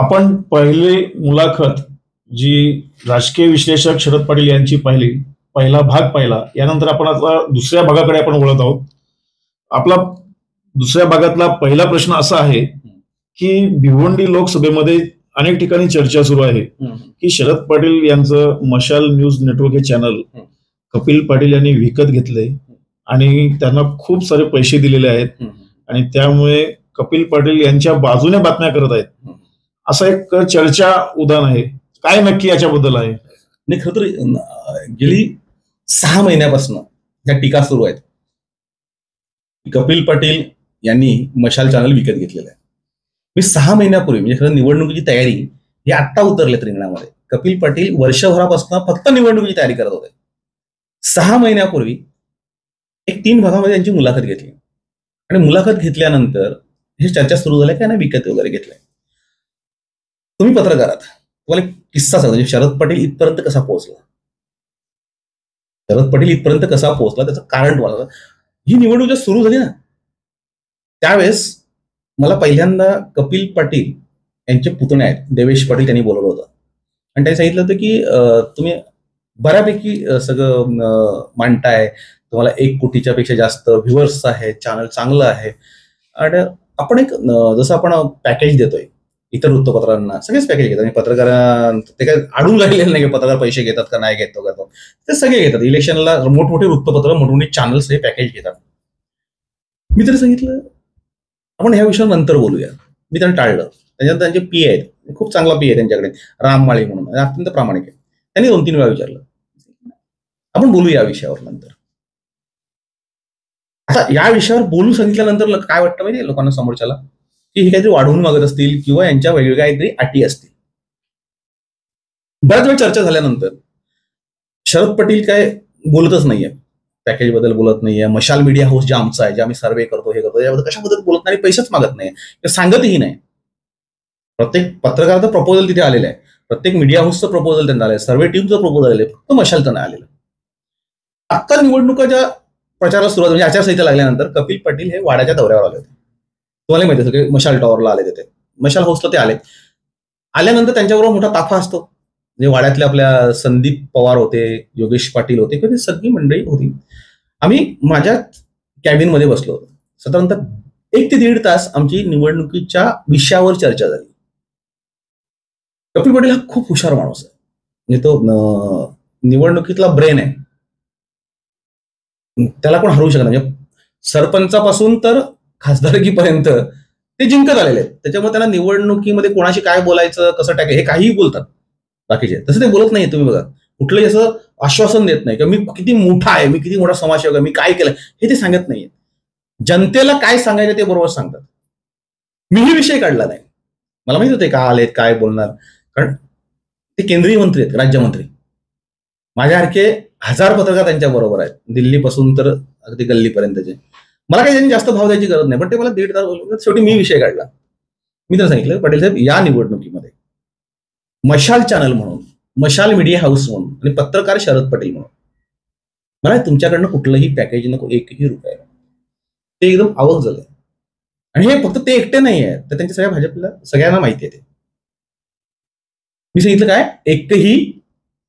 आपण पहिली मुलाखत जी राजकीय विश्लेषक शरद पाटील यांची पहिला भाग पाहिला. यानंतर आपण आता दुसऱ्या भागाकडे आपण वळत आहोत. आपला दुसऱ्या भागातला पहिला प्रश्न असा आहे की भिवंडी लोकसभेमध्ये अनेक ठिकाणी चर्चा सुरू आहे की शरद पाटील यांचं मशाल न्यूज नेटवर्क हे चॅनल कपिल पाटील यांनी विकत घेतलंय आणि त्यांना खूप सारे पैसे दिलेले आहेत आणि त्यामुळे कपिल पाटील यांच्या बाजूने बातम्या करत आहेत, असं एक चर्चा उदाहरण आहे. काय नक्की याच्याबद्दल आहे? नाही, खरं तर गेली 6 महिन्यापासून या टीका सुरू आहेत. कपिल पाटील यांनी मशाल चॅनल विकत घेतलेलं आहे. मी 6 महिन्यापूर्वी म्हणजे खरं निवडणुकीची तयारी ही आत्ता उतरलेत रिंगणामध्ये. कपिल पाटील वर्षभरापासून फक्त निवडणुकीची तयारी करत होते. 6 महिन्यापूर्वी एक 3 भागामध्ये त्यांची मुलाखत घेतली आणि मुलाखत घेतल्यानंतर हे चर्चा सुरू झाल्या की त्यांना विकत वगैरे घेतलंय. तुम्ही पत्रकार आहात, तुम्हाला एक किस्सा सांगतो. म्हणजे शरद पाटील इथपर्यंत कसा पोहोचला, त्याचं कारण तुम्हाला. ही निवडणूक सुरू झाली ना, त्यावेळेस मला पहिल्यांदा कपिल पाटील यांचे पुतणे आहेत देवेश पाटील त्यांनी बोलवलं होतं आणि त्यांनी सांगितलं होतं की तुम्ही बऱ्यापैकी सगळं मांडताय, तुम्हाला 1 कोटीच्या पेक्षा जास्त व्ह्युअर्स आहे, चॅनल चांगलं आहे आणि आपण एक जसं आपण पॅकेज देतोय इतर वृत्तपत्रांना, सगळेच पॅकेज घेतात. आणि पत्रकार ते काय अडून राहिलेलं नाही की पत्रकार पैसे घेतात का नाही घेतो का, ते सगळे घेतात. इलेक्शनला मोठमोठे वृत्तपत्र, मोठमोठे चॅनल्स हे पॅकेज घेतात. मी तरी सांगितलं आपण ह्या विषयावर नंतर बोलूया. मी त्यांना टाळलं. त्याच्यानंतर त्यांचे पी आहेत, खूप चांगला पी आहे त्यांच्याकडे, राममाळी म्हणून, अत्यंत प्रामाणिक आहे. त्यांनी 2-3 वेळा विचारलं आपण बोलू या विषयावर नंतर. आता या विषयावर बोलू सांगितल्यानंतर काय वाटतं माहिती लोकांना समोरच्याला की हे काहीतरी वाढवून मागत असतील किंवा यांच्या वेगवेगळ्या काहीतरी अटी असतील. बऱ्याच वेळ चर्चा झाल्यानंतर शरद पाटील काय बोलतच नाहीये, पॅकेज बद्दल बोलत नाहीये. मशाल मीडिया हाऊस जे आमचा आहे, जे आम्ही सर्वे करतो, हे करतो, याबद्दल कशाबद्दल बोलत नाही, पैसेच मागत नाही, सांगतही नाही. प्रत्येक पत्रकाराचं प्रपोजल तिथे आलेलं आहे, प्रत्येक मीडिया हाऊसचं प्रपोजल त्यांना आलंय, सर्वे टीमचं प्रपोजल आलेलं आहे, फक्त मशालचं नाही आलेलं. आता निवडणुकाच्या प्रचाराला सुरुवात म्हणजे आचारसंहिता लागल्यानंतर कपिल पाटील हे वाड्याच्या दौऱ्यावर आले होते. तुम्हाला माहिती होतं की मशाल टॉवरला आले होते, मशाल हाऊसला ते आले. आल्यानंतर त्यांच्याबरोबर मोठा ताफा असतो. म्हणजे वाड्यातले आपल्या संदीप पवार होते, योगेश पाटील होते, किंवा सगळी मंडळी होती. आम्ही माझ्या कॅबिनमध्ये बसलो होतो. साधारणतः 1 ते 1.5 तास आमची निवडणुकीच्या विषयावर चर्चा झाली. कपिल पाटील हा खूप हुशार माणूस आहे, म्हणजे तो निवडणुकीतला ब्रेन आहे, त्याला कोण हरवू शकत नाही. म्हणजे सरपंचापासून तर खासदारकीपर्यंत ते जिंकत आलेले आहेत. त्याच्यामुळे त्यांना निवडणुकीमध्ये कोणाशी काय बोलायचं, कसं टाकायचं हे काहीही बोलतात बाकीचे, तसं ते बोलत नाही. तुम्ही बघा, कुठलंही असं आश्वासन देत नाही की मी किती मोठा आहे, मी किती मोठा समाजसेवक आहे, मी काय केलं हे ते सांगत नाहीये. जनतेला काय सांगायचं ते बरोबर सांगतात. मीही विषय काढला नाही, मला माहित होते का आलेत, काय बोलणार, कारण ते केंद्रीय मंत्री आहेत, राज्यमंत्री. माझ्यासारखे 1000 पत्रकार त्यांच्या बरोबर आहेत, दिल्लीपासून तर अगदी गल्लीपर्यंतचे. मला काही त्यांनी जास्त भाव द्यायची गरज नाही, पण ते मला 1.5 तास बोलले. शेवटी मी विषय काढला. मी त्यांना सांगितलं पाटील साहेब, या निवडणुकीमध्ये मशाल चॅनल म्हणून, मशाल मीडिया हाऊस म्हणून आणि पत्रकार शरद पाटील म्हणून मला तुमच्याकडनं कुठलंही पॅकेज नको, 1ही रुपया. ते एकदम आवक झालं. आणि हे फक्त ते एकटे नाही आहे, तर त्यांच्या सगळ्या भाजपला सगळ्यांना माहिती आहे. मी सांगितलं काय, 1ही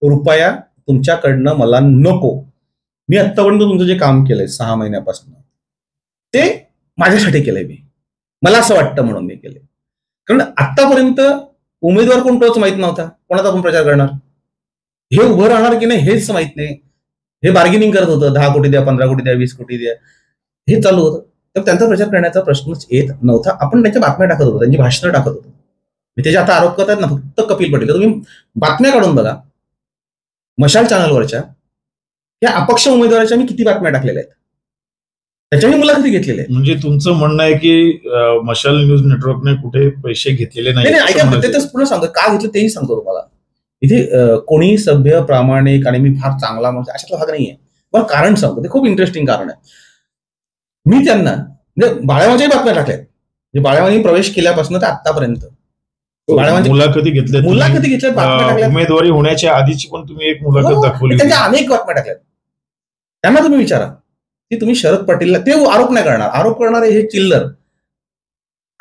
रुपया तुमच्याकडनं मला नको. मी आत्तापर्यंत तुमचं जे काम केलंय 6 महिन्यापासून ते माझ्यासाठी केलंय, मला असं वाटतं म्हणून मी केलंय. कारण आतापर्यंत उमेदवार कोण तोच माहित नव्हता, कोणाचा आपण प्रचार करणार, हे उभं राहणार की नाही हेच माहित नाही. हे बार्गेनिंग करत होतं, 10 कोटी द्या, 15 कोटी द्या, 20 कोटी द्या, हे चालू होतं. तर त्यांचा प्रचार करण्याचा प्रश्नच येत नव्हता. आपण त्यांच्या बातम्या टाकत होतो, त्यांची भाषणं टाकत होतो. त्याचे आता आरोप करतात ना फक्त कपिल पाटील. तुम्ही बातम्या काढून बघा, मशाल चॅनलवरच्या या अपक्ष उमेदवाराच्या मी किती बातम्या टाकलेल्या आहेत, त्याच्याही मुलाखती घेतलेल्या आहेत. म्हणजे तुमचं म्हणणं आहे की मशाल न्यूज नेटवर्कने कुठे पैसे घेतलेले नाही? ऐका, तेच पुन्हा सांगतो, का घेतलं तेही सांगतो तुम्हाला. इथे कोणी सभ्य, प्रामाणिक आणि मी फार चांगला माणूस अशातला भाग नाहीये. पण कारण सांगतो, ते खूप इंटरेस्टिंग कारण आहे. मी त्यांना म्हणजे बाळामाच्याही बातम्या टाकल्यात, म्हणजे बाळामानी प्रवेश केल्यापासून तर आतापर्यंत मुलाखती घेतल्या, बातम्या टाकल्या. उमेदवारी होण्याच्या आधीची पण तुम्ही एक मुलाखत दाखवली, त्यांच्या अनेक बातम्या टाकल्यात. त्यांना तुम्ही विचारा की तुम्ही शरद पाटीलला, ते आरोप नाही करणार, आरोप करणारे हे चिल्लर.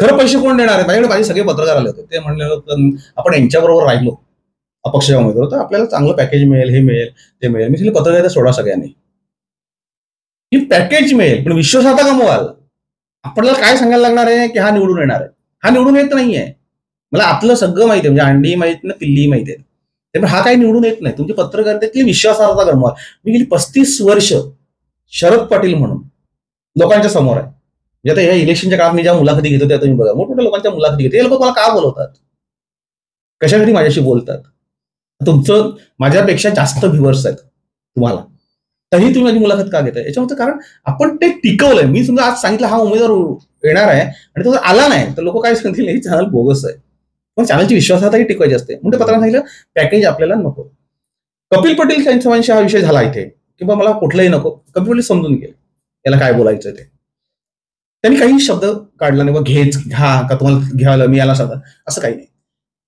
खरं पैसे कोण देणार आहे? माझ्याकडे माझे सगळे पत्रकार आले होते. ते म्हणले होते आपण यांच्याबरोबर राहिलो अपक्षच्या उमेदवार तर आपल्याला चांगलं पॅकेज मिळेल, हे मिळेल, ते मिळेल. मी तिथे पत्रकार सोडा सगळ्यांनी. ही पॅकेज मिळेल पण विश्वासार्हता गमवाल. आपल्याला काय सांगायला लागणार आहे की हा निवडून येणार आहे. हा निवडून येत नाहीये. मला आपलं सगळं माहिती आहे, म्हणजे अंडी माहिती ना पिल्ली माहिती आहे. त्यामुळे हा काही निवडून येत नाही. तुमची पत्रकारितेतली विश्वासार्हता गमवाल. मी गेली 35 वर्ष शरद पाटील म्हणून लोकांच्या समोर आहे. म्हणजे आता या इलेक्शनच्या काळात मी ज्या मुलाखती घेतो त्या तुम्ही बघा, मोठमोठ्या लोकांच्या मुलाखती घेतो. हे लोक मला का बोलवतात, कशासाठी माझ्याशी बोलतात? तुमचं माझ्यापेक्षा जास्त व्ह्युअर्स आहेत तुम्हाला, तरी तुम्ही माझी मुलाखत का घेताय? याच्यामध्ये कारण आपण ते टिकवलंय. मी समजा आज सांगितलं हा उमेदवार येणार आहे आणि तो जर आला नाही तर लोक काय सांगतील, हे चॅनल बोगस आहे. पण चॅनलची विश्वासार्हताही टिकवायची असते. म्हणजे पत्राने सांगितलं पॅकेज आपल्याला नको. कपिल पटेल यांच्याशी हा विषय झाला इथे किंवा मला कुठलंही नको. कपिल पटेल समजून गेले याला काय बोलायचं ते. त्यांनी काही शब्द काढला नाही, घ्या का तुम्हाला घ्यायला मी याला सांगा असं काही नाही.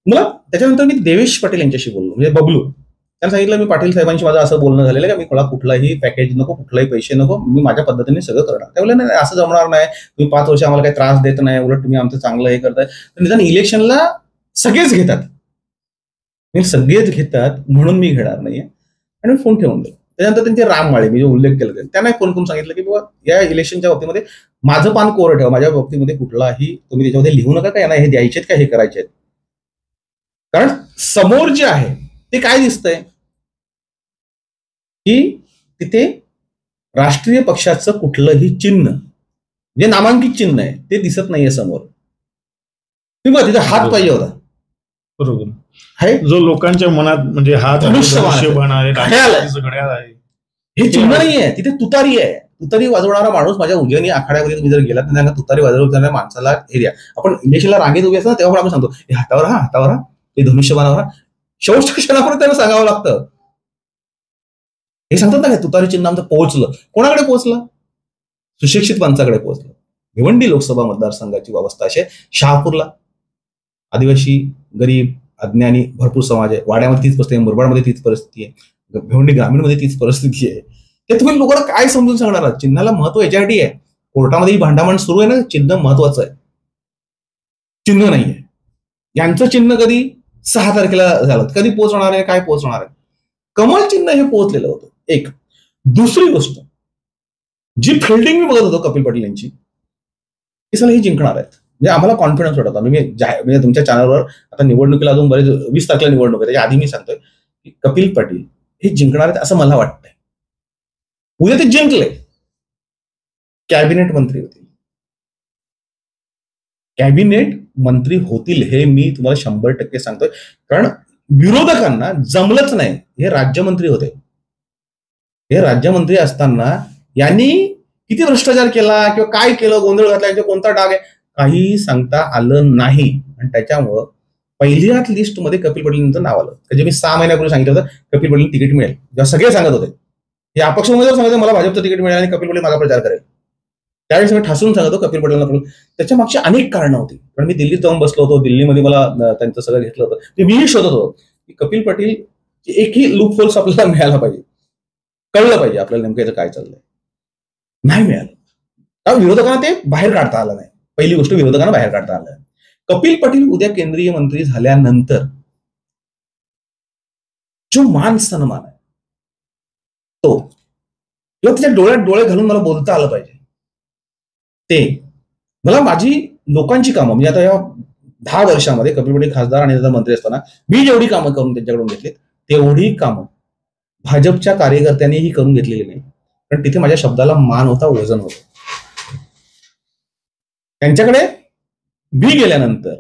मला त्याच्यानंतर मी देवेश पाटील यांच्याशी बोललो, म्हणजे बबलू. त्यांना सांगितलं मी पाटील साहेबांशी माझं असं बोलणं झालेलं का मी मला कुठलाही पॅकेज नको, कुठलाही पैसे नको, मी माझ्या पद्धतीने सगळं करणार. ते बोलले नाही असं जमणार नाही, तुम्ही 5 वर्ष आम्हाला काही त्रास देत नाही, उलट तुम्ही आमचं चांगलं हे करताय. तर निदान इलेक्शनला सगळेच घेतात, सगळेच घेतात म्हणून मी घेणार नाहीये. आणि फोन ठेवून दिला. त्याच्यानंतर त्यांचे राममाळे मी जो उल्लेख केला त्यांना फोन करून सांगितलं की बाबा या इलेक्शनच्या बाबतीमध्ये माझं पान कोरं ठेवा, माझ्या बाबतीमध्ये कुठलाही तुम्ही त्याच्यामध्ये लिहू नका का यांना हे द्यायचे का हे करायचे आहेत. कारण समोर जे आहे ते काय दिसतंय की तिथे राष्ट्रीय पक्षाचं कुठलंही चिन्ह जे नामांकित चिन्ह आहे ते दिसत नाहीये समोर. तुम्ही तिथे हात पाहिजे होता. बरोबर आहे, जो लोकांच्या मनात म्हणजे हात धनुष्यबाण आहे, हे चिन्ह नाहीये. तिथे तुतारी आहे. तुतारी वाजवणारा माणूस माझ्या उजव्यानी आखाड्यामध्ये तुम्ही जर गेला तर त्यांना तुतारी वाजवणाऱ्या माणसाला हे द्या. आपण इलेक्शनला रांगेत उभी असतो ना तेव्हा आपण सांगतो हे हातावर हा, हातावर हा, हे धनुष्यबाणावर हा. शेवटच्या क्षणापर्यंत त्यांना सांगावं लागतं. हे सांगतात ना तुतारी चिन्ह आमचं पोहोचलं. कोणाकडे पोहोचलं? सुशिक्षित माणसाकडे पोहोचलं. भिवंडी लोकसभा मतदारसंघाची अवस्था अशी शहापूरला आदिवासी, गरीब, अज्ञानी भरपूर समाज आहे. वाड्यामध्ये तीच परिस्थिती आहे, मुरबाडमध्ये तीच परिस्थिती आहे, भिवंडी ग्रामीणमध्ये तीच परिस्थिती आहे. ते तुम्ही लोकांना काय समजून सांगणार आहात? चिन्हाला महत्व याच्यासाठी आहे. कोर्टामध्ये भांडामांड सुरू आहे ना, चिन्ह महत्वाचं आहे, चिन्ह नाहीये. यांचं चिन्ह कधी 6 तारखेला झालं, कधी पोहोचणार आहे, काय पोहोचणार आहे? कमल चिन्ह हे पोहोचलेलं होतं. एक दुसरी गोष्ट जी फिल्डिंग मी बघत होतो कपिल पाटील यांची, हे जिंकणार आहेत म्हणजे आम्हाला कॉन्फिडन्स वाटत. म्हणजे तुमच्या चॅनलवर आता निवडणुकीला अजून बरेच 20 तारखेला निवडणूक आहे, त्याच्या आधी मी सांगतोय की कपिल पाटील हे जिंकणार आहेत असं मला वाटतंय. उद्या ते जिंकले, कॅबिनेट मंत्री होतील. कॅबिनेट मंत्री होतील हे मी तुम्हाला 100% सांगतोय. कारण विरोधकांना जमलंच नाही. हे राज्यमंत्री होते. हे राज्यमंत्री असताना यांनी किती भ्रष्टाचार केला किंवा काय केलं, गोंधळ घातला, याचा कोणता डाग आहे काही सांगता आलं नाही. आणि त्याच्यामुळं पहिल्याच लिस्टमध्ये कपिल पाटीलचं नाव आलं. म्हणजे मी 6 महिन्यापूर्वी सांगितलं होतं कपिल पाटील तिकीट मिळेल, जेव्हा सगळे सांगत होते. हे अपक्ष उमेदवार सांगत मला भाजपचं तिकीट मिळेल आणि कपिल पाटील माझा प्रचार करेल. त्यावेळेस मी ठासून सांगतो कपिल पाटीलला. त्याच्या मागची अनेक कारणं होती. कारण मी दिल्लीत जाऊन बसलो होतो, दिल्लीमध्ये मला त्यांचं सगळं घेतलं होतं. ते मीही शोधत होतो की कपिल पाटील एकही लूप होल्स आपल्याला मिळायला पाहिजे, कळलं पाहिजे आपल्याला नेमकं काय चाललंय. नाही मिळालं. कारण विरोधकांना ते बाहेर काढता आलं नाही. पहिली गोष्ट विरोधकांना बाहेर काढता आलं नाही. कपिल पाटील उद्या केंद्रीय मंत्री झाल्यानंतर जो मान सन्मान आहे तो किंवा त्याच्या डोळ्यात डोळे घालून मला बोलता आलं पाहिजे. ते मला माझी लोकांची कामं म्हणजे आता या 10 वर्षामध्ये कपिल पाटील खासदार आणि मंत्री असताना मी जेवढी कामं करून त्यांच्याकडून घेतली तेवढी कामं भाजपच्या कार्यकर्त्यांनीही करून घेतलेली नाही. कारण तिथे माझ्या शब्दाला मान होता, वजन होतं. त्यांच्याकडे मी गेल्यानंतर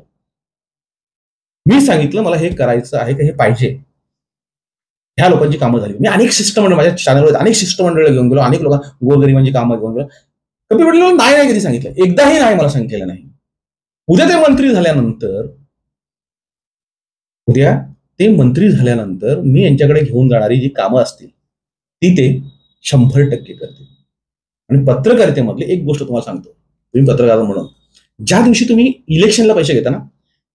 मी सांगितलं मला हे करायचं आहे का हे पाहिजे. ह्या लोकांची कामं झाली. मी अनेक शिष्टमंडळ माझ्या चॅनलवर अनेक शिष्टमंडळ घेऊन गेलो, अनेक लोक गोरगरिबांची कामं घेऊन गेलो. कपिल पाटील नाही कधी सांगितलं, एकदाही नाही मला सांगितलेलं नाही. उद्या ते मंत्री झाल्यानंतर मी यांच्याकडे घेऊन जाणारी जी कामं असतील ती ते 100% करतील. आणि पत्रकारितेमधली एक गोष्ट तुम्हाला सांगतो, तुम्ही पत्रकार म्हणून ज्या दिवशी तुम्ही इलेक्शनला पैसे घेता ना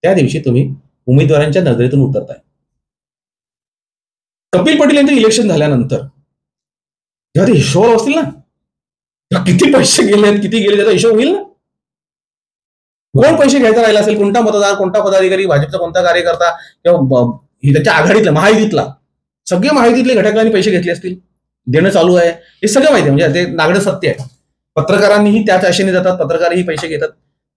त्या दिवशी तुम्ही उमेदवारांच्या नजरेतून उतरताय. कपिल पाटील यांचं इलेक्शन झाल्यानंतर जेव्हा ते हिशोबाला असतील ना, किती पैसे गेले किती गेले त्याचा हिशोब होईल ना. कोण पैसे घ्यायचा राहिला असेल, कोणता मतदार, कोणता पदाधिकारी, भाजपचा कोणता कार्यकर्ता किंवा त्याच्या आघाडीतला महायुतीतला, सगळे महायुतीतले घटकांनी पैसे घेतले असतील, देणं चालू आहे, हे सगळं माहिती आहे. म्हणजे ते नागडं सत्य आहे. पत्रकारांनीही त्याच आशेने जातात, पत्रकारही पैसे घेतात.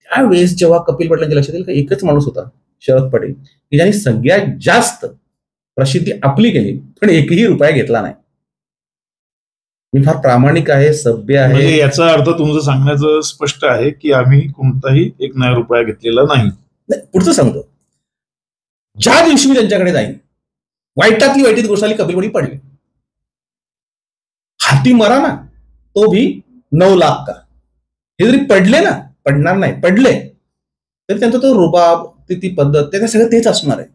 त्यावेळेस जेव्हा कपिल पाटलांच्या लक्षात येईल, एकच माणूस होता, शरद पटेल, की ज्यांनी सगळ्यात जास्त प्रसिद्धी आपली केली, पण एकही रुपया घेतला नाही. मी फार प्रामाणिक आहे, सभ्य आहे. म्हणजे याचा अर्थ तुमचं सांगण्याचं स्पष्ट आहे की आम्ही कोणताही एक नया रुपया घेतलेला नाही. पुढचं सांगतो, ज्या दिवशी मी त्यांच्याकडे जाईन, वाईटातली वाईटीत गोष्ट आली, कपिल पाटील पडले, हाती मरा ना, तो भी 9 लाख का. हे जरी पडले ना, पडणार नाही, पडले तरी त्यांचा तो रुबाब, ती पद्धत, ते सगळं तेच असणार आहे.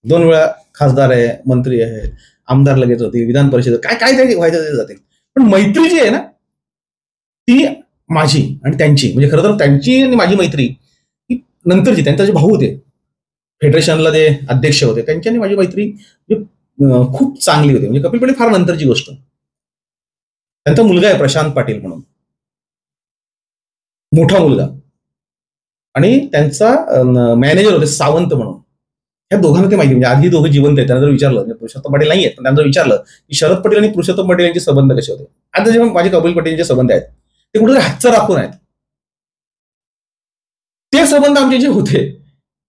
2 वेळा खासदार आहे, मंत्री आहे, आमदार लगेच होते, विधान परिषद, काय काय ते व्हायचं ते जाते. पण मैत्री जी आहे ना, ती माझी आणि त्यांची, म्हणजे खरं तर त्यांची आणि माझी मैत्री ही नंतरची. त्यांचे जे भाऊ होते, फेडरेशनला ते अध्यक्ष होते, त्यांची आणि माझी मैत्री खूप चांगली होती. म्हणजे कपिल पाटील फार नंतरची गोष्ट. त्यांचा मुलगा आहे प्रशांत पाटील म्हणून, मोठा मुलगा, आणि त्यांचा मॅनेजर होते सावंत म्हणून. ह्या दोघांना ते माहिती, म्हणजे आधी दोघं जिवंत आहेत. त्यांना जर विचारलं, म्हणजे पुरुषोत्तम पाटील नाही आहेत, पण त्यांना विचारलं की शरद पटेल आणि पुरुषोत्तम पाटील यांचे संबंध कसे होते, आता जेव्हा माझे कपिल पाटीलचे संबंध आहेत ते कुठेतरी हातचं राखून आहेत. ते संबंध आमचे जे होते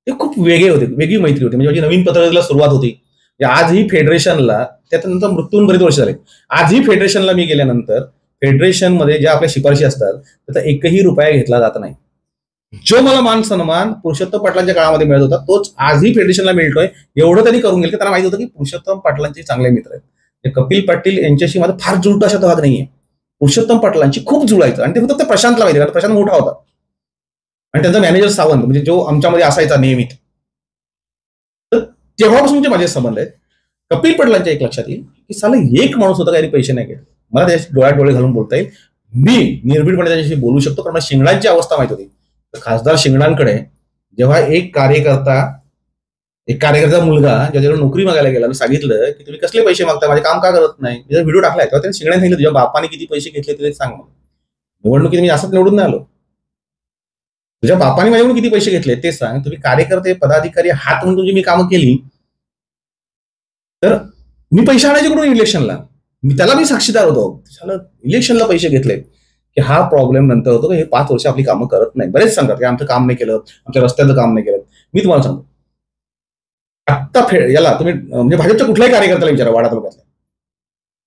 ते खूप वेगळे होते, वेगळी मैत्री होती. म्हणजे माझी नवीन पत्रकारितेला सुरुवात होती. आजही फेडरेशनला, त्यानंतर मृत्यून बरेच वर्ष झाले, आजही फेडरेशनला मी गेल्यानंतर फेडरेशनमध्ये ज्या आपल्या शिफारशी असतात त्याचा एकही रुपया घेतला जात नाही. जो मला मान सन्मान पुरुषोत्तम पाटलांच्या काळामध्ये मिळत होता, तोच आजही फेडरेशनला मिळतोय. एवढं त्यांनी करून गेलं की त्यांना माहिती होतं की पुरुषोत्तम पाटलांचे चांगले मित्र आहेत. कपिल पाटील यांच्याशी माझा फार जुळतो अशा भाग नाहीये, पुरुषोत्तम पाटलांची खूप जुळायचं. आणि ते फक्त प्रशांतला माहिती, कारण प्रशांत मोठा होता आणि त्यांचा मॅनेजर सावंत, म्हणजे जो आमच्यामध्ये असायचा नेहमीत. तर तेव्हापासूनचे माझे संबंध आहेत. कपिल पाटलांच्या एक लक्षात येईल की साला एक माणूस होता काही पैसे नाही घेत. मला त्याच्या डोळ्यात डोळे घालून बोलता येईल, मी निर्भीडपणे त्याच्याशी बोलू शकतो, कारण मला शिंगणांची अवस्था माहित होती. खासदार शिंगणांकडे जेव्हा एक कार्यकर्ता मुलगा ज्याच्याकडे नोकरी मागायला गेला, मी सांगितलं की तुम्ही कसले पैसे मागता, माझे काम का करत नाही, व्हिडिओ टाकलाय, तेव्हा त्यांनी शिंगणाने सांगितलं तुझ्या बापाने किती पैसे घेतले ते सांग. निवडणुकीत मी असंच निवडून नाही आलो, तुझ्या बापाने माझ्याकडून किती पैसे घेतले ते सांग. तुम्ही कार्यकर्ते, पदाधिकारी हात म्हणून तुमची मी कामं केली, तर मी पैसे आणायचे कुठून इलेक्शनला, मी त्याला मी साक्षीदार होतो. इलेक्शनला पैसे घेतले की हा प्रॉब्लेम नंतर होतो, हे 5 वर्ष आपली कामं करत नाही. बरेच सांगतात की आमचं काम नाही केलं, आमच्या रस्त्याचं काम नाही केलं. मी तुम्हाला सांगतो, आत्ता याला तुम्ही म्हणजे भाजपच्या कुठल्याही कार्यकर्त्याला विचारा, वाडा तालुक्यातल्या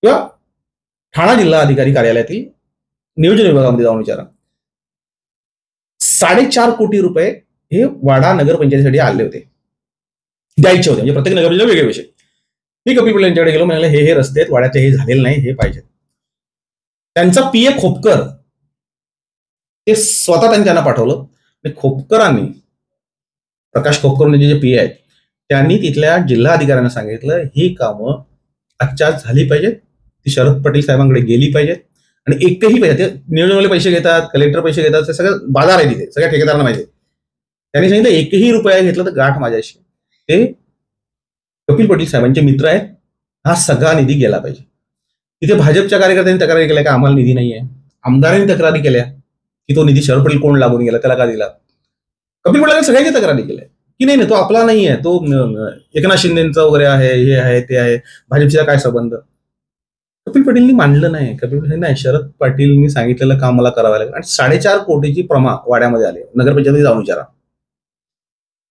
किंवा ठाणा जिल्हा अधिकारी कार्यालयातील नियोजन विभागामध्ये जाऊन विचारा, 4.5 कोटी रुपये हे वाडा नगरपंचायतीसाठी आले होते, द्यायचे होते. म्हणजे प्रत्येक नगरपंचायत वेगळे विषय. मी कपिल पाटील यांच्याकडे गेलो, म्हणाले हे रस्ते आहेत वाड्याचे, हे झालेले नाही, हे पाहिजे. त्यांचा पीए खोपकर ते स्वतः त्यांना पाठवलं. खोपकरांनी, प्रकाश खोपकर जे पीए आहेत, त्यांनी तिथल्या जिल्हा अधिकाऱ्यांना सांगितलं ही कामं आजच्या आज झाली पाहिजेत, ती शरद पटेल साहेबांकडे गेली पाहिजेत, आणि एकही पैसे, ते नियोजनवाले पैसे घेतात, कलेक्टर पैसे घेतात, ते सगळं बाजार आहे तिथे, सगळ्या ठेकेदारांना माहिती. त्यांनी सांगितलं एकही रुपया घेतला तर गाठ माझ्याशी. ते कपिल पाटील साहेबांचे मित्र आहेत, हा सगळा निधी गेला पाहिजे. तिथे भाजपच्या कार्यकर्त्यांनी तक्रारी केल्या की आम्हाला निधी नाहीये, आमदारांनी तक्रारी केल्या की तो निधी शरद पटेल कोण लागून गेला, त्याला का दिला. कपिल पाटील सगळ्यांनी तक्रारी केल्या की नाही तो आपला नाही आहे, तो एकनाथ शिंदेचा वगैरे आहे, हे आहे ते आहे, भाजपचा काय संबंध. कपिल पाटीलनी मांडलं नाही. कपिल पाटील नाही, शरद पाटीलनी सांगितलेलं काम मला करावं लागेल. आणि 4.5 कोटीची प्रमा वाड्यामध्ये आले, नगरपंचायतीमध्ये जाऊन विचारा.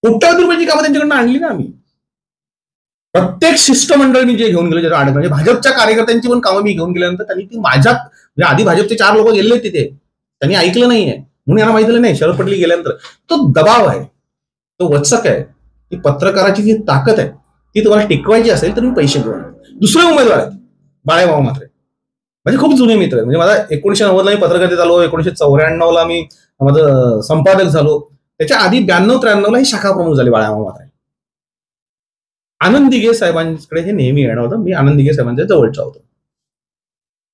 कोट्यावधी रुपयाची कामं त्यांच्याकडनं आणली ना आम्ही. प्रत्येक शिष्टमंडळ मी जे घेऊन गेलो, म्हणजे भाजपच्या कार्यकर्त्यांची पण कामं मी घेऊन गेल्यानंतर त्यांनी ती माझ्या, म्हणजे आधी भाजपचे 4 लोक गेले तिथे, त्यांनी ऐकलं नाहीये म्हणून यांना माहिती नाही. शरद पटेल गेल्यानंतर तो दबाव आहे, तो वचक आहे, ती पत्रकाराची जी ताकद आहे ती तुम्हाला टिकवायची असेल तर मी पैसे घेऊन. दुसरे उमेदवार आहेत बाळेभाऊ म्हात्रे, म्हणजे खूप जुने मित्र आहेत. म्हणजे मला 1990ला मी पत्रकारितेत आलो, 1994ला मी माझं संपादक झालो, त्याच्या आधी 92-93ला ही शाखा प्रमुख झाली बाळेभाऊ म्हात्रे. आनंद दिघे साहेबांकडे हे नेहमी येणं होतं, मी आनंद दिघे साहेबांच्या जवळचा होतो.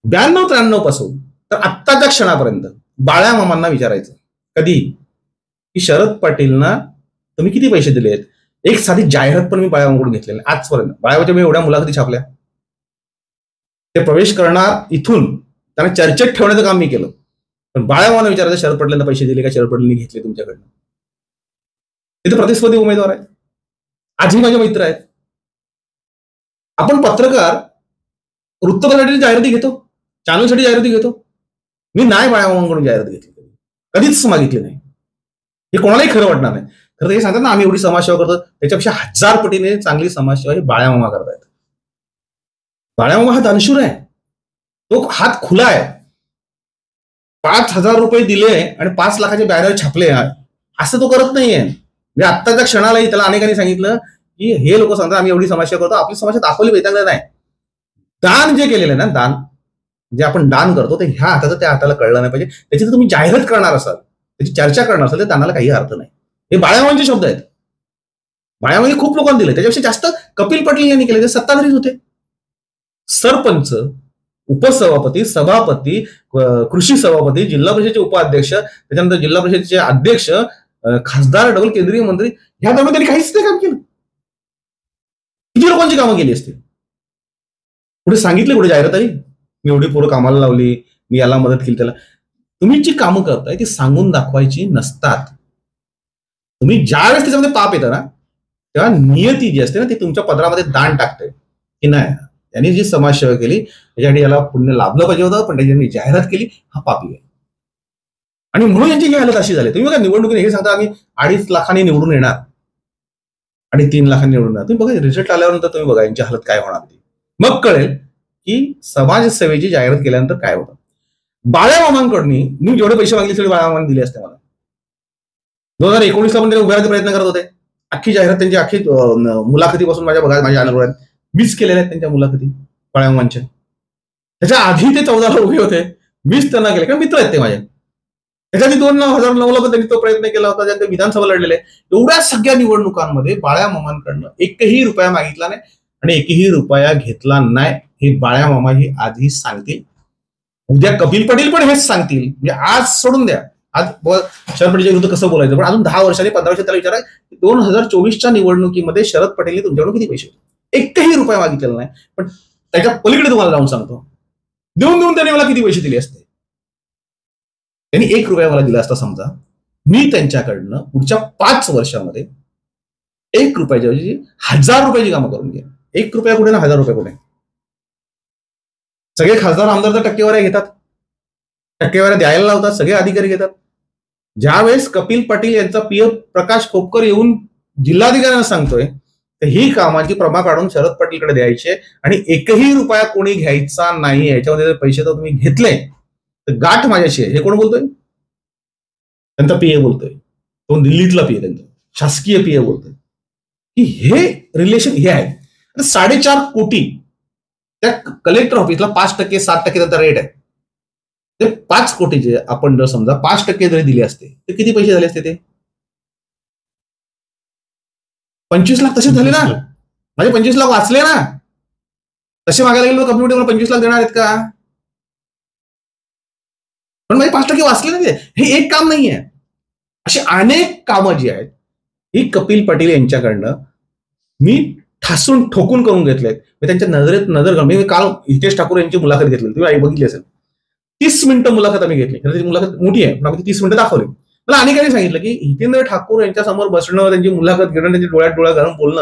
92-93 पासून तर आत्ताच्या क्षणापर्यंत बाळ्या मामांना विचारायचं कधी की शरद पाटीलना तुम्ही किती पैसे दिलेत. एक साधी जाहिरात पण मी बाळ्यामाकडून घेतलेली आजपर्यंत. बाळ्यामाच्या मी एवढ्या मुलाखती छापल्या, ते प्रवेश करणार इथून त्यांना चर्चेत ठेवण्याचं काम मी केलं. पण बाळ्यामाना विचारायचं शरद पटेलांना पैसे दिले का, शरद पटेलांनी घेतले तुमच्याकडनं. इथे प्रतिस्पर्धी उमेदवार आहेत, आजही माझे मित्र आहेत. आपण पत्रकार वृत्तपत्रासाठी जाहिराती घेतो, चॅनलसाठी जाहिराती घेतो. मी नाही बाळामामांकडून जाहिरात घेतली, कधीच मागितली नाही. हे कोणालाही खरं वाटणार नाही. खरं हे सांगतात ना आम्ही एवढी समाजसेवा करतो, त्याच्यापेक्षा 1000 पटीने चांगली समाजसेवा ही बाळामामा करतायत. बाळामामा हा दानशूर आहे, तो हात खुला आहे. 5,000 रुपये दिले आणि 5 लाखाचे बॅनर छापले, असं तो करत नाहीये. म्हणजे आत्ताच्या क्षणालाही त्याला अनेकांनी सांगितलं की हे लोक सांगतात आम्ही एवढी समाजसेवा करतो, आपली समाजात दाखवली वैतागलं नाही. दान जे केलेलं आहे ना, दान जे आपण दान करतो ते ह्या हाताचं त्या हाताला कळलं नाही पाहिजे. त्याची जर तुम्ही जाहिरात करणार असाल, त्याची चर्चा करणार असाल, तर दानाला काही अर्थ नाही. हे बाळामामांचे शब्द आहेत. बाळामामांनी खूप लोकांना दिले, त्याच्यापेक्षा जास्त कपिल पाटील यांनी केले, ते सत्ताधारीच होते. सरपंच, उपसभापती, सभापती, कृषी सभापती, जिल्हा परिषदेचे उपाध्यक्ष, त्याच्यानंतर जिल्हा परिषदेचे अध्यक्ष, खासदार, डबल केंद्रीय मंत्री, ह्या दरम्यान त्यांनी काहीच नाही काम केलं. किती लोकांची कामं केली असतील. पुढे सांगितले, पुढे जाहिरात आली, मी एवढी पोरं कामाला लावली, मी याला मदत केली, त्याला. तुम्ही जी कामं करताय ती सांगून दाखवायची नसतात. तुम्ही ज्यावेळेस त्याच्यामध्ये पाप येतं ना, तेव्हा नियती जी असते ना ती तुमच्या पदरामध्ये दान टाकते की नाही त्यांनी जी समाजसेवा केली त्याच्यासाठी याला पुण्य लाभलं पाहिजे होतं, पण त्याची जाहिरात केली, हा पापी आहे. आणि म्हणून यांची ही हालत अशी झाली. तुम्ही बघा निवडणुकीने हे सांगता आम्ही 2.5 लाखांनी निवडून येणार आणि 3 लाखांनी निवडून येणार. तुम्ही बघा रिझल्ट आल्यानंतर तुम्ही बघा यांची हालत काय होणार ती. मग कळेल की समाजसेवेची जाहिरात केल्यानंतर काय होतं. बाळामामांकडून मी जेवढे पैसे मागले तेवढे बाळामामांनी दिले असते मला. 2019ला पण ते उभे राहण्याचा प्रयत्न करत होते. अख्खी जाहिरात त्यांची अख्खी मुलाखतीपासून माझ्या बघा माझ्या चॅनलवर मीच केलेल्या आहेत त्यांच्या मुलाखती बाळामामांच्या. त्याच्या आधी ते 14ला उभे होते, मीच त्यांना केले, कारण मित्र आहेत ते माझे. त्याच्याआधी 2009ला पण त्यांनी तो प्रयत्न केला होता, ज्यांनी विधानसभा लढलेले. एवढ्या सगळ्या निवडणुकांमध्ये बाळामामांकडनं 1ही रुपया मागितला नाही आणि 1ही रुपया घेतला नाही. हे बाळामामा ही आधी सांगतील, उद्या कपिल पाटील पण हेच सांगतील. म्हणजे आज सोडून द्या, आज शरद पटेलच्या विरुद्ध कसं बोलायचं, पण अजून 10 वर्षांनी 15 वर्षांनी त्याला विचारा 2024च्या निवडणुकीमध्ये शरद पटेलने तुमच्याकडून किती पैसे, 1ही रुपया मागितलेला नाही. पण त्याच्या पलीकडे तुम्हाला जाऊन सांगतो, देऊन त्यांनी मला किती पैसे दिले असते. त्यांनी 1 रुपया मला दिला असता समजा, मी त्यांच्याकडनं पुढच्या 5 वर्षामध्ये 1 रुपयाच्या ऐवजी 1000 रुपयाची कामं करून घ्या. 1 रुपया कुठे ना 1000 रुपये कुठे. सगळे खासदार आमदार तर टक्केवाऱ्या घेतात, टक्केवाऱ्या द्यायला लावतात, सगळे अधिकारी घेतात. ज्यावेळेस कपिल पाटील यांचा पीएफ प्रकाश खोपकर येऊन जिल्हाधिकाऱ्यांना सांगतोय तर ही कामाची प्रमा काढून शरद पटेलकडे द्यायचे आणि 1ही रुपया कोणी घ्यायचा नाही. याच्यामध्ये पैसे तर तुम्ही घेतले तर गाठ माझ्याशी आहे. हे कोण बोलतोय? त्यांचा पीए बोलतोय, तो दिल्लीतला पीए, त्यांचा शासकीय पीए बोलतोय की हे रिलेशन हे आहे. 4.5 कोटी त्या कलेक्टर ऑफिसला 5%, 7% त्यांचा रेट आहे. ते 5 कोटीचे आपण जर समजा 5% जरी दिले असते तर किती पैसे झाले असते? ते 25 लाख तसेच झाले ना. माझे 25 लाख वाचले ना. तसे मागायला गेलो कंपनी मला 25 लाख देणार आहेत का? पण माझे 5% वाचले नाही. हे एक काम नाहीये, अशी अनेक कामं जी आहेत ही कपिल पाटील यांच्याकडनं मी ठासून ठोकून करून घेतलेत. मी त्यांच्या नजरेत नजर घालून, मी काल हितेश ठाकूर यांची मुलाखत घेतली, तुम्ही बघितली असेल. 30 मिनिटं मुलाखत आम्ही घेतली. त्याची मुलाखत मोठी आहे, पण आम्ही 30 मिनिटं दाखवली. मला अनेकांनी सांगितलं की हितेंद्र ठाकूर यांच्या समोर बसणं, त्यांची मुलाखत घेणं, त्यांच्या डोळ्यात डोळा घालून बोलणं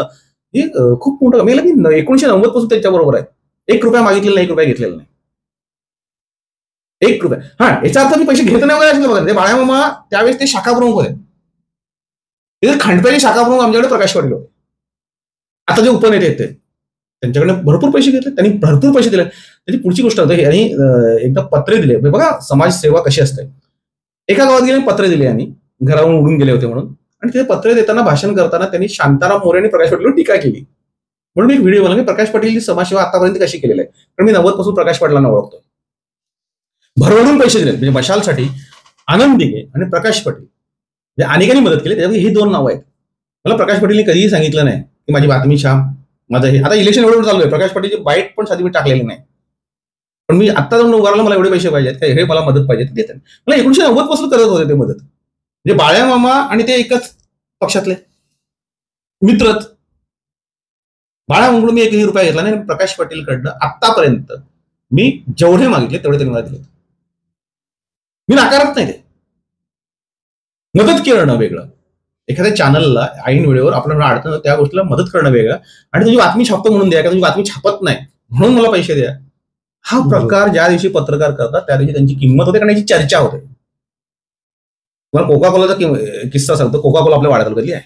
हे खूप मोठं. मी 1990 पासून त्यांच्या बरोबर आहे. 1 रुपया मागितलेला नाही, 1 रुपया घेतलेला नाही. 1 रुपया. हा, याचा अर्थ मी पैसे घेत नाही वगैरे बघा. ते बाळामामा त्यावेळेस ते शाखा प्रमुख होते. ते खांडप्याचे शाखा प्रमुख आमच्याकडे प्रकाश पाटील होते. आता जे उपनेते आहेत ते त्यांच्याकडे भरपूर पैसे घेतले, त्यांनी भरपूर पैसे दिले. त्याची पुढची गोष्ट होती, आणि एकदा पत्रे दिले. बघा समाजसेवा कशी असते. एका गावात गेले, पत्रे दिले आणि घरावरून उडून गेले होते म्हणून, आणि ते पत्रे देताना भाषण करताना त्यांनी शांताराम मोरे आणि प्रकाश पाटीलवर टीका केली. म्हणून मी एक व्हिडिओ बनवला की प्रकाश पाटील समाजसेवा आतापर्यंत कशी केलेली आहे. कारण मी 90 पासून प्रकाश पाटलांना ओळखतो. भरभरून पैसे दिले, म्हणजे मशालसाठी आनंद दिघे आणि प्रकाश पाटील, म्हणजे अनेकांनी मदत केली. त्याच्यामध्ये ही 2 नावं आहेत. मला प्रकाश पाटीलने कधीही सांगितलं नाही की माझी बातमी छान, माझं हे. आता इलेक्शन एवढं चालू आहे, प्रकाश पाटीलची बाईट पण साधी मी टाकलेली नाही. पण मी आता जाऊन उभारला, मला एवढे पैसे पाहिजेत, हे मला मदत पाहिजे, देतात. मला 1990 पासून करत होते ते मदत. म्हणजे बाळामामा आणि ते एकच पक्षातले मित्रच. बाळामामाकडून मी 1ही रुपया घेतला नाही. प्रकाश पाटीलकडनं आतापर्यंत मी जेवढे मागितले तेवढे त्यांनी मला दिले. मी नाकारत नाही ते. मदत करणं वेगळं, एखाद्या चॅनलला ऐन वेळेवर आपल्याला अडचण त्या गोष्टीला मदत करणं वेगळं, आणि तुझी बातमी छापतो म्हणून द्या, तुझी बातमी छापत नाही म्हणून मला पैसे द्या. हा प्रकार ज्या दिवशी पत्रकार करतात त्या दिवशी त्यांची किंमत होते, कारण याची चर्चा होते. तुम्हाला कोका कोलाचा किस्सा सांगतो. कोका कोला आपल्या वाड्यात आहे.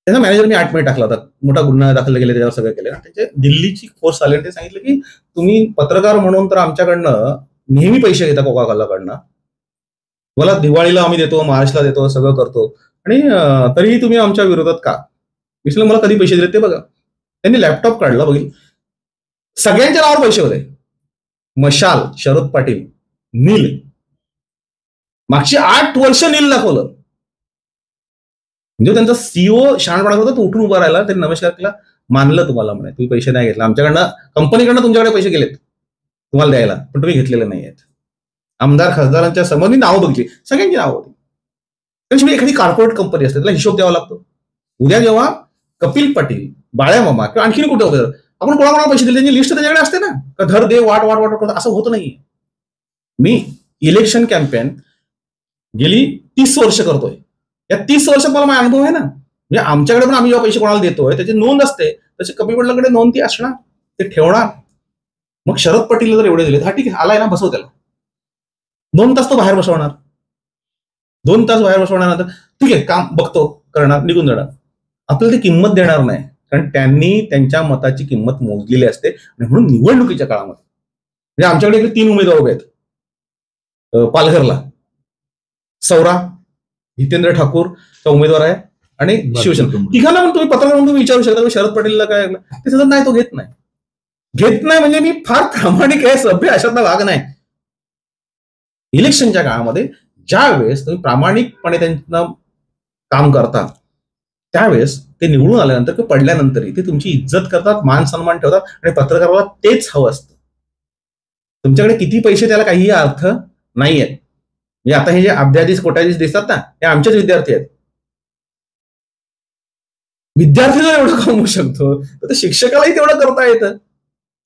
त्यांना मॅनेजरने 8 महिने टाकला होता. मोठा गुन्हा दाखल केले, त्याच्यावर सगळं केलं. त्याचे दिल्लीची फोर्स आली आणि ते सांगितलं की तुम्ही पत्रकार म्हणून तर आमच्याकडनं नेहमी पैसे घेता कोका कोलाकडनं, तुम्हाला दिवाळीला आम्ही देतो, महाराष्ट्राला देतो, सगळं करतो, आणि तरीही तुम्ही आमच्या विरोधात का? विसलं मला कधी पैसे दिले ते बघा. त्यांनी लॅपटॉप काढला, बघितलं सगळ्यांच्या नावावर पैसे होते. मशाल, शरद पाटील, नील, मागची 8 वर्ष नील दाखवलं. म्हणजे त्यांचा सीओ शहाणपणा होता, तो उठून उभा राहिला, त्यांनी नमस्कार केला, मानलं तुम्हाला म्हणे, तुम्ही पैसे नाही घेतला आमच्याकडनं, कंपनीकडनं तुमच्याकडे पैसे गेलेत तुम्हाला द्यायला, पण तुम्ही घेतलेले नाही आहेत. आमदार खासदारांच्या समोर नावं बघितली, सगळ्यांची नावं होती. त्याच्यामुळे एखादी कॉर्पोरेट कंपनी असते, त्याला हिशोब द्यावा लागतो. उद्या जेव्हा कपिल पाटील, बाळ्या मामा किंवा आणखीन कुठे होते, आपण कोणाकोणाला पैसे दिले त्यांची लिस्ट त्याच्याकडे असते ना, का धर दे वाट वाट वाट करतो, असं होत नाही. मी इलेक्शन कॅम्पेन गेली 30 वर्ष करतोय. या 30 वर्षात मला माझा अनुभव आहे ना. म्हणजे आमच्याकडे पण आम्ही जेव्हा पैसे कोणाला देतोय त्याची नोंद असते, तशी कपिल पाटलाकडे नोंद ती असणार, ते ठेवणार. मग शरद पाटीलला जर एवढे दिले, हा ठीक आहे, आलाय ना, बसव त्याला. 2 तास तो बाहेर बसवणार, 2 तास बाहेर बसवणार, ठीक आहे काम बघतो करणार, निघून जाणार. आपल्याला ती किंमत देणार नाही, कारण त्यांनी त्यांच्या मताची किंमत मोजलेली असते. आणि म्हणून निवडणुकीच्या काळामध्ये म्हणजे आमच्याकडे 3 उमेदवार उभे आहेत. पालघरला सौरा, हितेंद्र ठाकूरचा उमेदवार आहे, आणि शिवसेना. तिघांना पण तुम्ही पत्रकार म्हणून तुम्ही विचारू शकता शरद पाटीलला काय ते सगळं नाही, तो घेत नाही म्हणजे मी फार प्रामाणिक आहे, सभ्य अशातला भाग नाही. इलेक्शनच्या काळामध्ये ज्या वेळेस तुम्ही प्रामाणिकपणे त्यांना काम करता, त्यावेळेस ते निवडून आल्यानंतर किंवा पडल्यानंतरही ते तुमची इज्जत करतात, मान सन्मान ठेवतात, आणि पत्रकाराला तेच हवं असतं. तुमच्याकडे किती पैसे त्याला काहीही अर्थ नाहीये. म्हणजे आता हे जे अभ्याधीश कोट्याधीश दिसतात ना, हे आमचेच विद्यार्थी आहेत. विद्यार्थी जर एवढं कमवू शकतो तर शिक्षकालाही तेवढं करता येतं,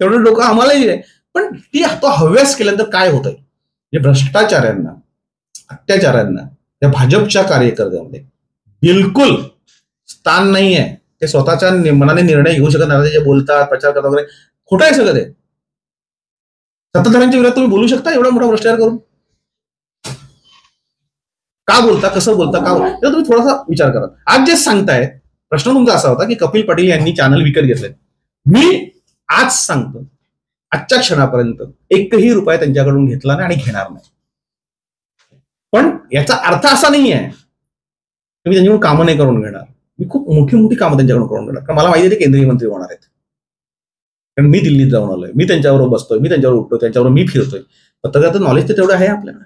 तेवढं डोकं आम्हालाही आहे. पण ती तो हव्यास केल्यानंतर काय होतंय, म्हणजे भ्रष्टाचारांना, अत्याचारांना त्या भाजपच्या कार्यकर्त्यांमध्ये बिलकुल स्थान नाही आहे. ते स्वतःच्या मनाने निर्णय घेऊ शकत नाही, जे बोलतात, प्रचार करतात वगैरे, खोटं आहे सगळं ते. सत्ताधाऱ्यांच्या विरोधात तुम्ही बोलू शकता एवढा मोठा भ्रष्टाचार करून? का बोलता, कसं बोलता, का बोलता, तुम्ही थोडासा विचार करा. आज जे सांगताय, प्रश्न तुमचा असा होता की कपिल पाटील यांनी चॅनल विकत घेतले. मी आज सांगतो, आजच्या क्षणापर्यंत 1ही रुपया त्यांच्याकडून घेतला नाही आणि घेणार नाही. पण याचा अर्थ असा नाही आहे की मी त्यांच्याकडून कामं नाही करून घेणार. मी खूप मोठी मोठी कामं त्यांच्याकडून करून घेणार, कारण मला माहिती आहे ते केंद्रीय मंत्री होणार आहेत. कारण मी दिल्लीत जाऊन आलोय, मी त्यांच्याबरोबर बसतोय, मी त्यांच्यावर उठतोय, त्यांच्याबरोबर मी फिरतोय. पत्रकाराचं नॉलेज तर तेवढं आहे आपल्याला.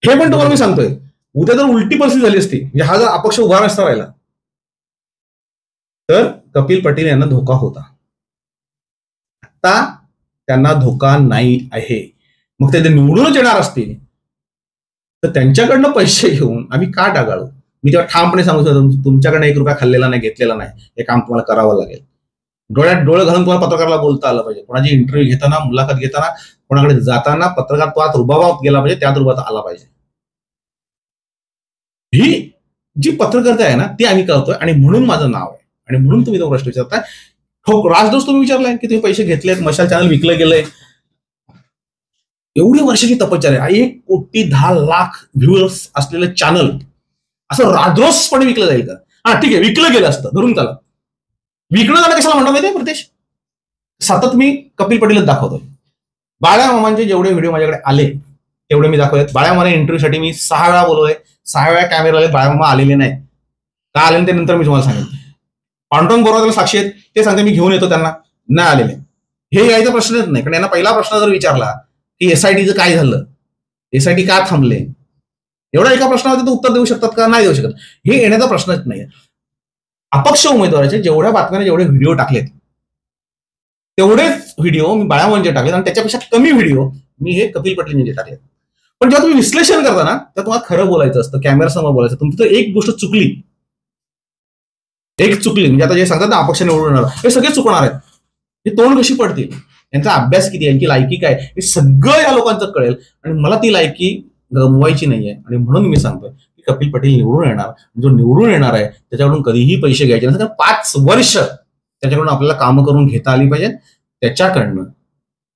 हे पण तुम्हाला मी सांगतोय, उद्या जर उलटी परिस्थिती झाली असती, म्हणजे हा जर अपक्ष उभा नसता राहिला, तर कपिल पाटील यांना धोका होता. आता त्यांना धोका नाही आहे. मग ते निवडूनच येणार असतील तर त्यांच्याकडनं पैसे घेऊन आम्ही का टाळू? मी तेव्हा ठामपणे सांगू शकतो, तुमच्याकडनं 1 रुपया खाल्लेला नाही, घेतलेला नाही. हे काम तुम्हाला करावं लागेल. डोळ्यात डोळे घालून तुम्हाला पत्रकाराला बोलता आलं पाहिजे. कोणाची इंटरव्ह्यू घेताना, मुलाखत घेताना, कोणाकडे जाताना पत्रकार तो आत रुबाबात गेला पाहिजे, त्यात रुबाबात आला पाहिजे. ही जी पत्रकारिता आहे ना, ती आम्ही करतोय, आणि म्हणून माझं नाव आहे, आणि म्हणून तुम्ही तो प्रश्न विचारताय. हो, राजदोष तुम्ही विचारलाय की तुम्ही पैसे घेतलेत, मशाल चॅनल विकलं गेलंय. एवढी वर्षाची तपश्चर्या, 1,10,00,000 व्ह्यूअर्स असलेलं चॅनल असं राजरोसपणे विकलं जाईल का? हा ठीक आहे, विकलं गेलं असतं, धरून त्याला. विकणं झालं कशाला म्हणतो माहितीये प्रदेश? सतत मी कपिल पाटीलच दाखवतोय. बाळ्या मामांचे जेवढे व्हिडिओ माझ्याकडे आले तेवढे मी दाखवलेत. बाळ्या मामा इंटरव्ह्यूसाठी मी 6 वेळा बोलवलंय, 6 वेळा कॅमेरा आले, बाळ्या मामा आलेले नाही. का आले ते नंतर मी तुम्हाला सांगेन. पांडुरंग बरोबर त्याला साक्षी आहेत, ते सांगते मी घेऊन येतो त्यांना, नाही आलेले. हे यायचा प्रश्नच नाही, कारण यांना पहिला प्रश्न जर विचारला की एसआयटीचं काय झालं, एसआयटी का थांबले, एवढा एका प्रश्नावर ते उत्तर देऊ शकतात का? नाही देऊ शकत. हे येण्याचा प्रश्नच नाही. अपक्ष उमेदवाराचे जेवढ्या बातम्याने जेवढे व्हिडिओ टाकलेत तेवढेच व्हिडिओ मी बाळामामांचे टाकलेत, आणि त्याच्यापेक्षा कमी व्हिडिओ मी हे कपिल पाटील टाकलेत. पण जेव्हा तुम्ही विश्लेषण करता ना, तर तुम्हाला खरं बोलायचं असतं, कॅमेरासमोर बोलायचं. तुमची तर एक गोष्ट चुकली, म्हणजे आता जे सांगतात ना अपक्ष निवडून येणार, हे सगळे चुकणार आहेत. हे तोंड कशी पडतील, यांचा अभ्यास किती, यांची लायकी काय, हे सगळं या लोकांचं कळेल. आणि मला ती लायकी गमवायची नाहीये, आणि म्हणून मी सांगतोय की कपिल पाटील निवडून येणार, जो निवडून येणार आहे त्याच्याकडून कधीही पैसे घ्यायचे नसतात. 5 वर्ष त्याच्याकडून आपल्याला कामं करून घेता आली पाहिजे. त्याच्याकडनं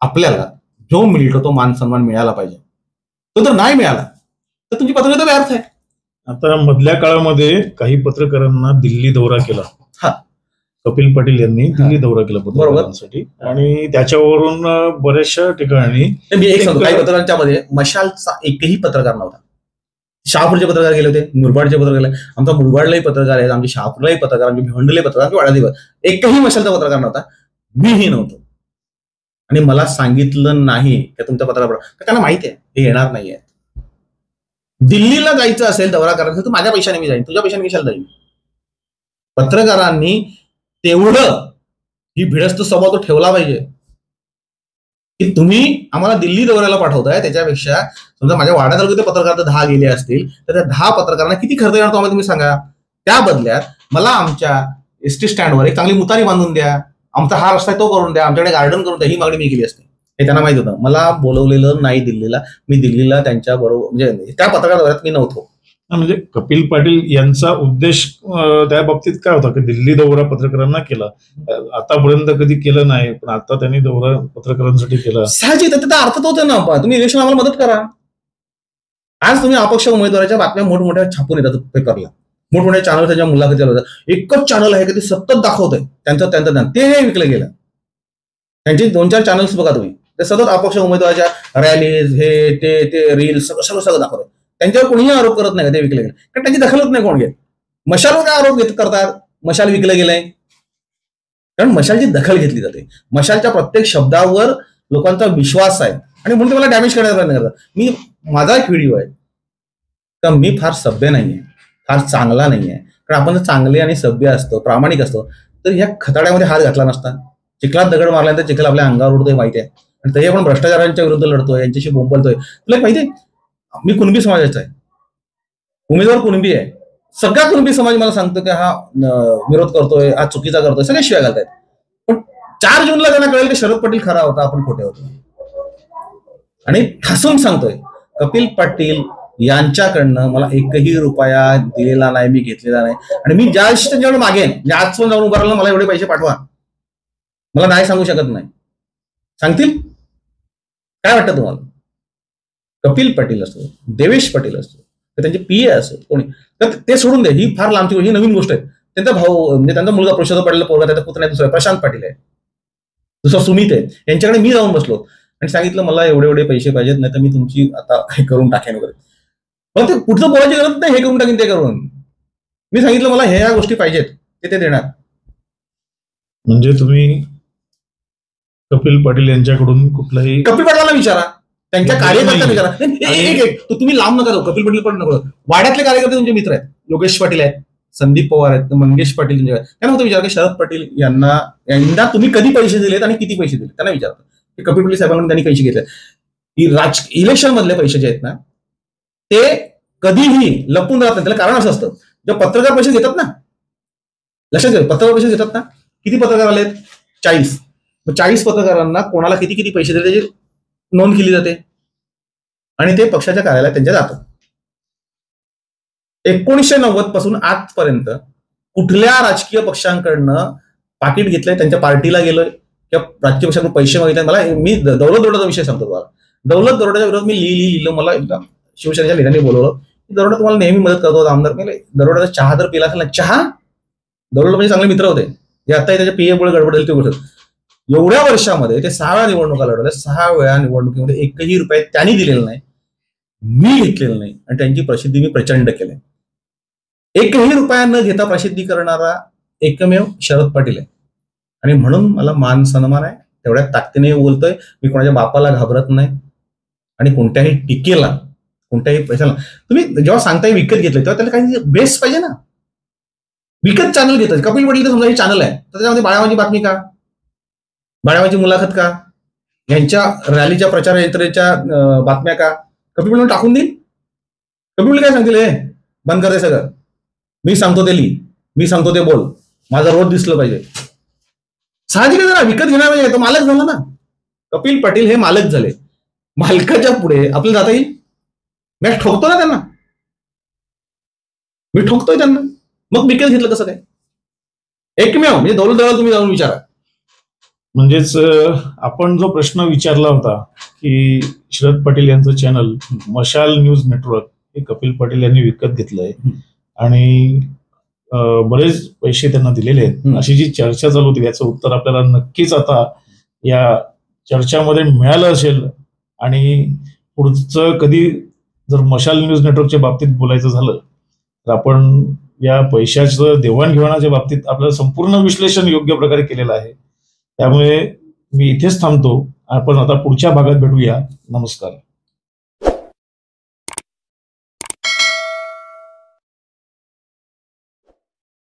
आपल्याला जो मिळतो तो मान सन्मान मिळाला पाहिजे. तो जर नाही मिळाला तर तुमची पत्रकारिता व्यर्थ आहे. आता मधल्या काळामध्ये काही पत्रकारांना दिल्ली दौरा केला. हा. कपिल पाटील यांनी दिल्ली दौरा केला पत्रकारांसाठी आणि त्याच्यावरून बऱ्याचशा ठिकाणी मी एक सांगतो, काही पत्रकारांच्या मध्ये मशालचा एकही पत्रकार नव्हता. शहापूरचे पत्रकार गेले होते, मुरबाडचे पत्रकार गेले, आमचा मुरबाडलाही पत्रकार आहेत, आमचे शहापूरलाही पत्रकार, आमचे भिवंडीलाही पत्रकार, आमचे वाड्यालाही पत्रकार, एकही मशालचा पत्रकार नव्हता. मीही नव्हतो. आणि मला सांगितलं नाही की तुमचा पत्रकार, त्यांना माहिती आहे हे येणार नाहीये. दिल्लीला जायचं असेल दौरा करायचा तर माझ्या पैशाने मी जाईन, तुझ्या पैशाने कशाला जाईन. पत्रकारांनी तेवढं ही भिडस्त स्वभाव तो ठेवला पाहिजे की तुम्ही आम्हाला दिल्ली दौऱ्याला पाठवताय, त्याच्यापेक्षा समजा माझ्या वाड्या तालुक्यात पत्रकार 10 गेले असतील तर त्या 10 पत्रकारांना किती खर्च येणार तो तुम्ही सांगा. त्या बदल्यात मला आमच्या एसटी स्टँडवर एक चांगली मुतारी बांधून द्या, आमचा हा रस्ता तो करून द्या, आमच्याकडे गार्डन करून द्या, ही मागणी मी केली असते. हे त्यांना माहित होतं. मला बोलवलेलं नाही दिल्लीला, मी दिल्लीला त्यांच्या बरोबर म्हणजे त्या पत्रकार दौऱ्यात मी नव्हतो. म्हणजे कपिल पाटील यांचा उद्देश त्या बाबतीत काय होता की दिल्ली दौरा पत्रकारांना केला, आतापर्यंत कधी केलं नाही, पण आता त्यांनी दौरा पत्रकारांसाठी केला. साहजिक त्याचा अर्थ तोच आहे ना. तुम्ही इलेक्शन आम्हाला मदत करा. आज तुम्ही अपक्ष उमेदवाराच्या बातम्या मोठमोठ्या छापून येतात पेपरला, मोठमोठ्या चॅनल त्याच्या मुलाखती चालू होतात. एकच चॅनल आहे की ते सतत दाखवतंय त्यांचं ते विकलं गेलं. त्यांचे 2-4 चॅनल्स बघा तुम्ही, ते सतत अपक्ष उमेदवाराच्या रॅलीज हे ते रील्स सगळं दाखवतंय. त्यांच्यावर कोणीही आरोप करत नाही ते विकले गेले, कारण त्यांची दखलच नाही कोण घेत. मशालवर काय आरोप करतात, मशाल विकलं गेलंय, कारण मशालची दखल घेतली जाते. मशालच्या प्रत्येक शब्दावर लोकांचा विश्वास आहे आणि म्हणून ते मला डॅमेज करण्याचा प्रयत्न करतात. माझा एक व्हिडिओ आहे का मी फार सभ्य नाहीये, फार चांगला नाहीये, कारण आपण जर चांगले आणि सभ्य असतो, प्रामाणिक असतो तर ह्या खताड्यामध्ये हात घातला नसता. चिखलात दगड मारल्यानंतर चिखल आपल्या अंगावर उडतोय माहिती आहे, आणि तरी आपण भ्रष्टाचारांच्या विरुद्ध लढतोय, यांच्याशी बोंबलतोय. तुला माहिती आहे मी कुणबी समाजाचा आहे, उमेदवार कुणबी आहे. सगळ्या कुणबी समाज मला सांगतो की हा विरोध करतोय, हा चुकीचा करतोय, सगळे शिवाय घालतायत. पण 4 जूनला त्यांना कळेल की शरद पाटील खरा होता, आपण खोटे होतो. आणि ठासून सांगतोय कपिल पाटील यांच्याकडनं मला एकही रुपया दिलेला नाही, मी घेतलेला नाही. आणि मी ज्या त्यांच्याकडे मागेन, आज पण जाऊन उभा राहिला मला एवढे पैसे पाठवा, मला नाही सांगू शकत नाही. सांगतील. काय वाटतं तुम्हाला? कपिल पाटील असतो, देवेश पाटील असतो, त्यांचे पीए असो कोणी, तर ते सोडून द्या. ही फार लांबची ही नवीन गोष्ट आहे. त्यांचा भाऊ म्हणजे त्यांचा मुलगा पुरुषोत्तम पाटील पोरगा, त्याचा पुत्र नाही, दुसरा प्रशांत पाटील आहे, दुसरा सुमित आहे. यांच्याकडे मी जाऊन बसलो आणि सांगितलं मला एवढे पैसे पाहिजेत, नाही तर मी तुमची आता हे करून टाकेन वगैरे. मग ते पुढचं बोलायची गरज नाही, हे करून टाकेन ते करून. मी सांगितलं मला ह्या गोष्टी पाहिजेत, ते देणार. म्हणजे तुम्ही कपिल पाटील यांच्याकडून कुठलाही, कपिल पाटलांना विचारा, त्यांच्या कार्यकर्त्यांना विचारा. तुम्ही लांब नका जाऊ, कपिल पाटील पण नको. वाड्यातले कार्यकर्ते तुमचे मित्र आहेत, योगेश पाटील आहेत, संदीप पवार आहेत, मंगेश पाटील तुमच्या, त्यांना होतं विचारा की शरद पाटील यांना तुम्ही कधी पैसे दिलेत आणि किती पैसे दिले, त्यांना विचारतात की कपिल पाटील साहेबांकडून त्यांनी पैसे घेतले. इलेक्शन मधले पैसे जे आहेत ना ते कधीही लपून राहत नाही. त्याला कारण असं असतं, जेव्हा पत्रकार पैसे घेतात ना, लक्षात घ्या, पत्रकार पैसे घेतात ना, किती पत्रकार आलेत? 40. मग 40 पत्रकारांना कोणाला किती पैसे दिले त्याची नोंद केली जाते आणि ते पक्षाच्या कार्यालयात त्यांच्या जातं. 1990 पासून आजपर्यंत कुठल्या राजकीय पक्षांकडनं पाकिट घेतलंय, त्यांच्या पार्टीला गेलोय किंवा राजकीय पक्षांकडून पैसे मागितले? मला मी दौलत दरोड्याचा विषय सांगतो तुम्हाला. दौलत दरोड्याच्या विरोधात मी लिहिलं. मला एकदा शिवसेनेच्या लिडाने बोलवलं, दरोडा तुम्हाला नेहमी मदत करतो आमदार. दरोड्याचा चहा जर पिला असेल ना, चहा, दरोडा म्हणजे चांगले मित्र होते, जे आता त्याच्या पीएमुळे गडबड झाली ते गोष्ट. एवढ्या वर्षामध्ये ते 6 वेळा निवडणुका लढवल्या, 6 वेळा निवडणुकीमध्ये एकही रुपये त्यांनी दिलेला नाही, मी घेतलेला नाही, आणि त्यांची प्रसिद्धी मी प्रचंड केली. एकही रुपया न घेता प्रसिद्धी करणारा एकमेव शरद पाटील आहे. आणि म्हणून मला मान सन्मान आहे, तेवढ्या ताकदीने बोलतोय. मी कोणाच्या बापाला घाबरत नाही आणि कोणत्याही टीकेला, कोणत्याही पैशाला. तुम्ही जेव्हा सांगताय विकत घेतलं तेव्हा त्याला काही बेस पाहिजे ना. विकत चॅनल घेतोय कपिल पाटील, तर समजा हे चॅनल आहे तर त्याच्यामध्ये बाळामाची बातमी का, बाळामाची मुलाखत का, यांच्या रॅलीच्या प्रचार यात्रेच्या बातम्या का कपिल पाटील टाकून देईल? कपिल पाटील काय सांगतील? हे बंद करते सगळं, मी सांगतो ते लिही, मी सांगतो ते बोल, माझा रोज दिसलं पाहिजे. साहजिक आहे ना, विकत घेणार पाहिजे, तो मालक झाला ना. कपिल पाटील हे मालक झाले, मालकाच्या पुढे आपल्याला जाता येईल? मॅच ठोकतो ना त्यांना. मी ठोकतोय त्यांना. मग विकत घेतलं कसं काय? एकमेव म्हणजे दौलत दलाल तुम्ही जाऊन विचारा. म्हणजेच आपण जो प्रश्न विचारला होता की शरद पटेल यांचं चॅनल मशाल न्यूज नेटवर्क हे कपिल पटेल यांनी विकत घेतलंय आणि बरेच पैसे त्यांना दिलेले आहेत अशी जी चर्चा चालू होती याचं उत्तर आपल्याला नक्कीच आता या चर्चामध्ये मिळालं असेल. आणि पुढचं कधी जर मशाल न्यूज नेटवर्कच्या बाबतीत बोलायचं झालं तर आपण या पैशाचं देवाणघेवाणाच्या बाबतीत आपल्याला संपूर्ण विश्लेषण योग्य प्रकारे केलेलं आहे. त्यामुळे मी इथेच थांबतो. आपण आता पुढच्या भागात भेटूया. नमस्कार.